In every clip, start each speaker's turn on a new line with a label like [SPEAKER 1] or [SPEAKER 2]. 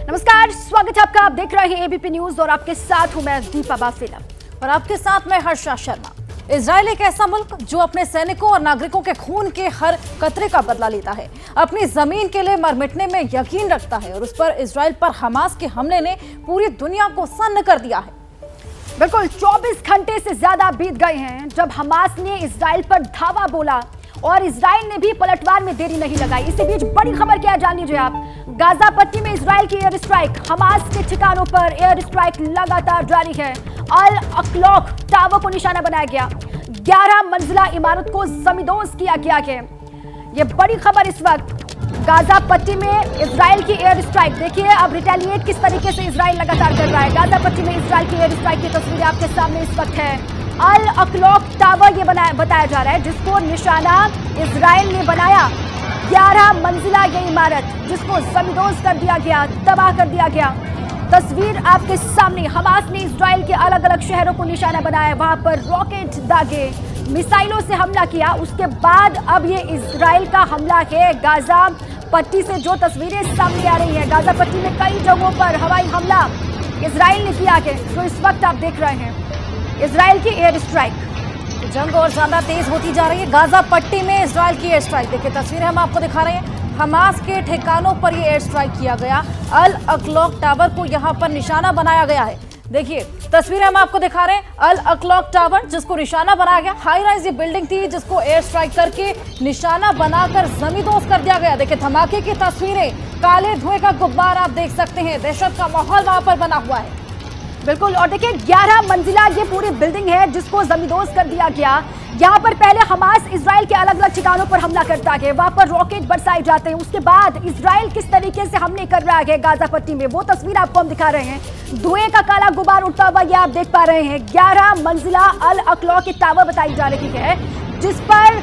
[SPEAKER 1] नमस्कार, स्वागत है आपका। आप देख रहे हैं एबीपी न्यूज और आपके साथ हूं मैं दीपा बाफिला
[SPEAKER 2] और आपके साथ मैं हर्षा शर्मा। इजराइल एक ऐसा मुल्क जो अपने सैनिकों और नागरिकों के खून के हर कतरे का बदला लेता है, अपनी जमीन के लिए मर मिटने में यकीन रखता है और उस पर इजराइल पर हमास के हमले ने पूरी दुनिया को सन्न कर दिया है।
[SPEAKER 1] बिल्कुल 24 घंटे से ज्यादा बीत गए हैं जब हमास ने इजराइल पर धावा बोला और इजराइल ने भी पलटवार में देरी नहीं लगाई। इसी बीच बड़ी खबर क्या है जान लीजिए आप। गाजा पट्टी में इजराइल की एयर स्ट्राइक, हमास के ठिकानों पर एयर स्ट्राइक लगातार जारी है। अल अक्लॉक टावर को निशाना बनाया गया, 11 मंजिला इमारत को जमींदोज किया गया है। ये बड़ी खबर इस वक्त गाजा पट्टी में इजराइल की एयर स्ट्राइक। देखिए अब रिटेलिएट किस तरीके से इजराइल लगातार कर रहा है। गाजा पट्टी में इजराइल की एयर स्ट्राइक की तस्वीरें आपके सामने इस वक्त है। अल अक्लॉक टावर ये बताया जा रहा है जिसको निशाना इजराइल ने बनाया। 11 मंजिला ये इमारत जिसको जमींदोज कर दिया गया, तबाह कर दिया गया। तस्वीर आपके सामने, हमास ने इजराइल के अलग अलग शहरों को निशाना बनाया, वहां पर रॉकेट दागे, मिसाइलों से हमला किया। उसके बाद अब ये इजराइल का हमला है। गाजा पट्टी से जो तस्वीरें सामने आ रही हैं, गाजा पट्टी में कई जगहों पर हवाई हमला इजराइल ने किया है, जो इस वक्त आप देख रहे हैं इजराइल की एयर स्ट्राइक।
[SPEAKER 2] जंग और ज्यादा तेज होती जा रही है। गाजा पट्टी में इजराइल की एयर स्ट्राइक, देखिए तस्वीरें हम आपको दिखा रहे हैं। हमास के ठिकानों पर ये एयर स्ट्राइक किया गया। अल अक्लॉक टावर को यहाँ पर निशाना बनाया गया है। देखिए तस्वीरें हम आपको दिखा रहे हैं। अल अक्लॉक टावर जिसको निशाना बनाया गया, हाई राइज ये बिल्डिंग थी जिसको एयर स्ट्राइक करके निशाना बनाकर जमींदोज कर दिया गया। देखिए धमाके की तस्वीरें, काले धुएं का गुब्बार आप देख सकते हैं। दहशत का माहौल वहां पर बना हुआ है।
[SPEAKER 1] बिल्कुल, और देखिए 11 मंजिला ये पूरी बिल्डिंग है जिसको जमींदोज कर दिया गया। यहाँ पर पहले हमास इजराइल के अलग अलग ठिकानों पर हमला करता है, वहां पर रॉकेट बरसाए जाते हैं। उसके बाद इजराइल किस तरीके से हमले कर रहा है गाजा पट्टी में, वो तस्वीर आपको हम दिखा रहे हैं। धुएं का काला गुबार उठता हुआ ये आप देख पा रहे हैं। 11 मंजिला अल अक्लॉक की टावर बताई जा रही है जिस पर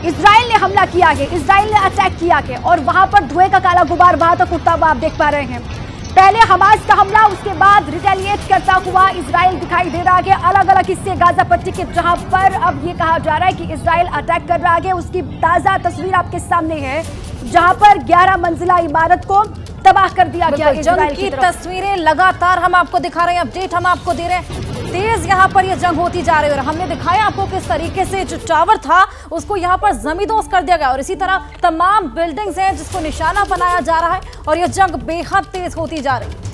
[SPEAKER 1] इजराइल ने हमला किया है, इजराइल ने अटैक किया है और वहां पर धुएं का काला गुबार वहां तक उठता हुआ आप देख पा रहे हैं। पहले हमास का हमला, उसके बाद रिटेलिएट करता हुआ इजराइल दिखाई दे रहा है। अलग अलग हिस्से गाजा पट्टी के जहां पर अब ये कहा जा रहा है कि इजराइल अटैक कर रहा है, उसकी ताजा तस्वीर आपके सामने है जहां पर 11 मंजिला इमारत को तबाह कर दिया गया।
[SPEAKER 2] जंग की तस्वीरें लगातार हम आपको दिखा रहे हैं, अपडेट हम आपको दे रहे हैं। तेज यहाँ पर ये जंग होती जा रही है और हमने दिखाया आपको किस तरीके से जो टावर था उसको यहाँ पर जमींदोज कर दिया गया और इसी तरह तमाम बिल्डिंग्स हैं जिसको निशाना बनाया जा रहा है और ये जंग बेहद तेज होती जा रही है।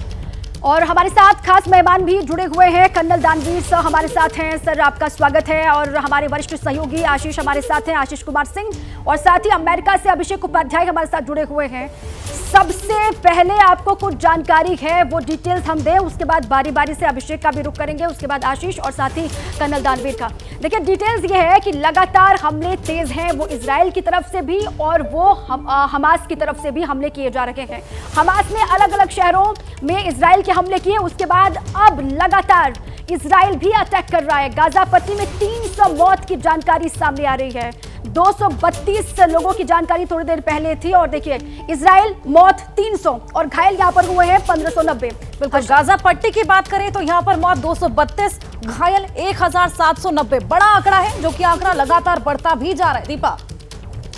[SPEAKER 1] और हमारे साथ खास मेहमान भी जुड़े हुए हैं। कर्नल दानवीर सर हमारे साथ हैं। सर आपका स्वागत है। और हमारे वरिष्ठ सहयोगी आशीष हमारे साथ हैं, आशीष कुमार सिंह, और साथ ही अमेरिका से अभिषेक उपाध्याय हमारे साथ जुड़े हुए हैं। सबसे पहले आपको कुछ जानकारी है वो डिटेल्स हम दें, उसके बाद बारी बारी से अभिषेक का भी रुख करेंगे, उसके बाद आशीष और साथ ही कर्नल दानवीर का। देखिए डिटेल्स ये है कि लगातार हमले तेज हैं, वो इजराइल की तरफ से भी और वो हमास की तरफ से भी हमले किए जा रहे हैं। हमास ने अलग अलग शहरों में इजराइल के हमले किए, उसके बाद अब लगातार इजराइल भी अटैक कर रहा है। गाजा पट्टी में 300 मौत की जानकारी सामने आ रही है, 232 लोगों की जानकारी थोड़ी देर पहले थी और देखिए इजराइल मौत 300 और घायल यहाँ पर हुए हैं 1590।
[SPEAKER 2] बिल्कुल, गाजा पट्टी की बात करें तो यहाँ पर मौत 232, घायल 1790। बड़ा आंकड़ा है जो कि आंकड़ा लगातार बढ़ता भी जा रहा है। दीपा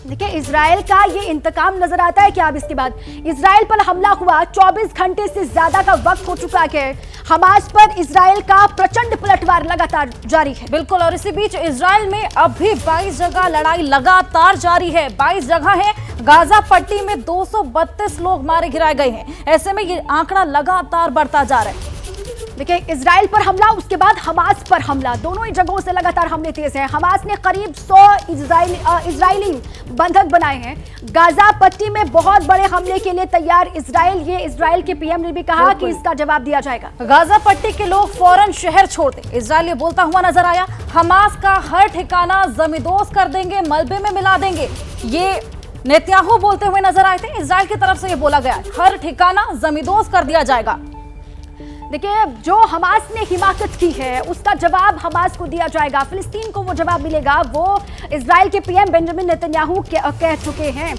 [SPEAKER 1] देखिए इजराइल का ये इंतकाम नजर आता है क्या अब इसके बाद। इजराइल पर हमला हुआ, 24 घंटे से ज्यादा का वक्त हो चुका है। हमास पर इजराइल का प्रचंड पलटवार लगातार जारी है।
[SPEAKER 2] बिल्कुल, और इसी बीच इजराइल में अब भी 22 जगह लड़ाई लगातार जारी है। 22 जगह है गाजा पट्टी में 232 लोग मारे गिराए गए हैं। ऐसे में ये आंकड़ा लगातार बढ़ता जा रहा है।
[SPEAKER 1] देखिए इजराइल पर हमला, उसके बाद हमास पर हमला, दोनों ही जगहों से लगातार हमले तेज हैं। हमास ने करीब 100 इजरायली बंधक बनाए हैं। गाजा पट्टी में बहुत बड़े हमले के लिए तैयार इजराइल, ये इजराइल के पीएम ने भी कहा कि इसका जवाब दिया जाएगा।
[SPEAKER 2] गाजा पट्टी के लोग फौरन शहर छोड़ दें, इजराइल ये बोलता हुआ नजर आया। हमास का हर ठिकाना जमींदोज कर देंगे, मलबे में मिला देंगे, ये नेतन्याहू बोलते हुए नजर आए थे। इजराइल की तरफ से ये बोला गया, हर ठिकाना जमींदोज कर दिया जाएगा।
[SPEAKER 1] देखिए जो हमास ने हिमाकत की है उसका जवाब हमास को दिया जाएगा, फिलिस्तीन को वो जवाब मिलेगा, वो इजराइल के पीएम बेंजामिन नेतन्याहू कह चुके हैं।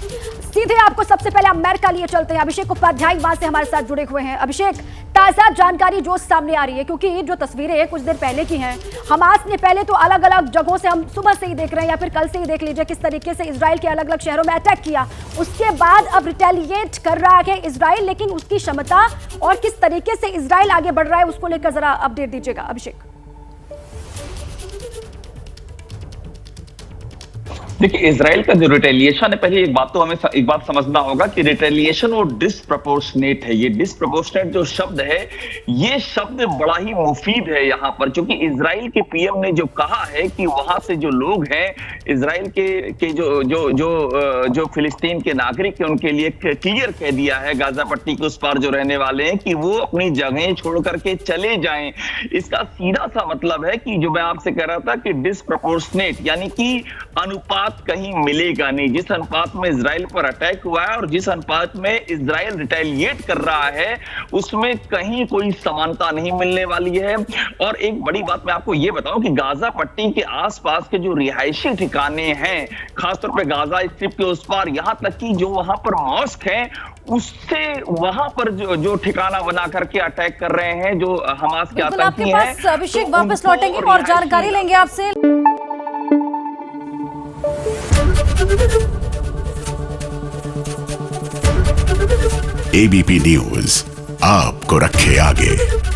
[SPEAKER 1] सीधे आपको सबसे पहले अमेरिका लिए चलते हैं। अभिषेक उपाध्याय वहां से हमारे साथ जुड़े हुए हैं। अभिषेक, ताजा जानकारी जो सामने आ रही है, क्योंकि जो तस्वीरें कुछ देर पहले की हैं, हमास ने पहले तो अलग अलग जगहों से, हम सुबह से ही देख रहे हैं या फिर कल से ही देख लीजिए, किस तरीके से इजराइल के अलग अलग शहरों में अटैक किया। उसके बाद अब रिटेलिएट कर रहा है इजराइल, लेकिन उसकी क्षमता और किस तरीके से इजराइल आगे बढ़ रहा है उसको लेकर जरा अपडेट दीजिएगा अभिषेक।
[SPEAKER 3] देखिए, इजराइल का जो रिटेलिएशन है, पहले एक बात समझना होगा कि रिटेलिएशन वो डिसप्रपोर्शनेट है। ये डिसप्रपोर्शनेट जो शब्द है, ये शब्द बड़ा ही मुफीद है यहाँ पर, क्योंकि इजराइल के पीएम ने जो कहा है कि वहां से जो लोग हैं, इजराइल के जो फिलिस्तीन के नागरिक हैं, उनके लिए क्लियर कह दिया है गाजा पट्टी के उस पार जो रहने वाले हैं कि वो अपनी जगहें छोड़ करके चले जाएं। इसका सीधा सा मतलब है कि जो मैं आपसे कह रहा था कि डिसप्रपोर्शनेट, यानी कि अनुपात कहीं मिलेगा नहीं। जिस अनुपात में इजराइल पर अटैक हुआ है और जिस अनुपात में इजराइल रिटेलिएट कर रहा है, उसमें कहीं कोई समानता नहीं मिलने वाली है। और एक बड़ी बात मैं आपको यह बताऊं कि गाजा पट्टी के आसपास के जो रिहायशी ठिकाने हैं, खासतौर पे गाजा स्ट्रिप के उस पार, यहां तक कि जो वहां पर मॉस्क है, उससे वहां पर जो ठिकाना बना करके अटैक कर रहे हैं जो हमास के आतंकी हैं।
[SPEAKER 2] अभिषेक वापस लौटेंगे और जानकारी लेंगे आपसे।
[SPEAKER 4] एबीपी न्यूज आपको रखे आगे।